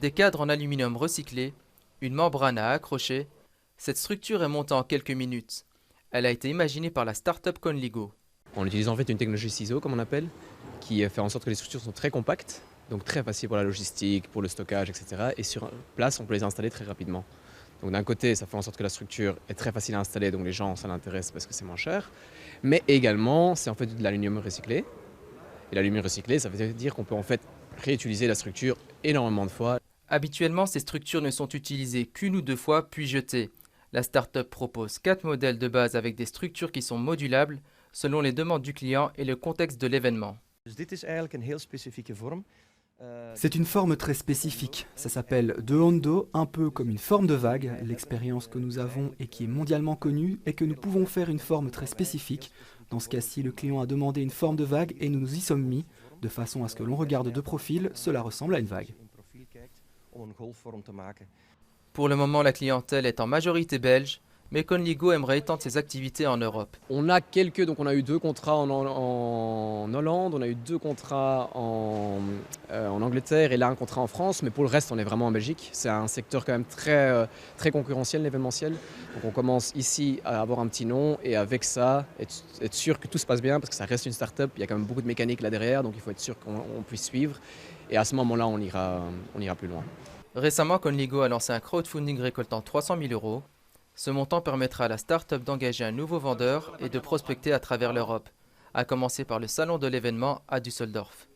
Des cadres en aluminium recyclé, une membrane à accrocher, cette structure est montée en quelques minutes. Elle a été imaginée par la start-up Conligo. On utilise en fait une technologie ciseau, comme on appelle, qui fait en sorte que les structures sont très compactes, donc très faciles pour la logistique, pour le stockage, etc. Et sur place, on peut les installer très rapidement. Donc d'un côté, ça fait en sorte que la structure est très facile à installer, donc les gens, ça l'intéresse parce que c'est moins cher. Mais également, c'est en fait de l'aluminium recyclé. Et l'aluminium recyclé, ça veut dire qu'on peut en fait réutiliser la structure énormément de fois. Habituellement, ces structures ne sont utilisées qu'une ou deux fois puis jetées. La start-up propose 4 modèles de base avec des structures qui sont modulables selon les demandes du client et le contexte de l'événement. C'est une forme très spécifique. Ça s'appelle de Hondo, un peu comme une forme de vague. L'expérience que nous avons et qui est mondialement connue est que nous pouvons faire une forme très spécifique. Dans ce cas-ci, le client a demandé une forme de vague et nous nous y sommes mis, de façon à ce que l'on regarde de profil, cela ressemble à une vague. Pour le moment, la clientèle est en majorité belge, mais Conligo aimerait étendre ses activités en Europe. On a on a eu 2 contrats en Hollande, on a eu 2 contrats en Angleterre et là un contrat en France, mais pour le reste on est vraiment en Belgique. C'est un secteur quand même très concurrentiel, l'événementiel. Donc on commence ici à avoir un petit nom et avec ça être sûr que tout se passe bien parce que ça reste une start-up, il y a quand même beaucoup de mécanique là derrière, donc il faut être sûr qu'on puisse suivre et à ce moment-là on ira plus loin. Récemment, Conligo a lancé un crowdfunding récoltant 300 000 euros. Ce montant permettra à la start-up d'engager un nouveau vendeur et de prospecter à travers l'Europe, à commencer par le salon de l'événement à Düsseldorf.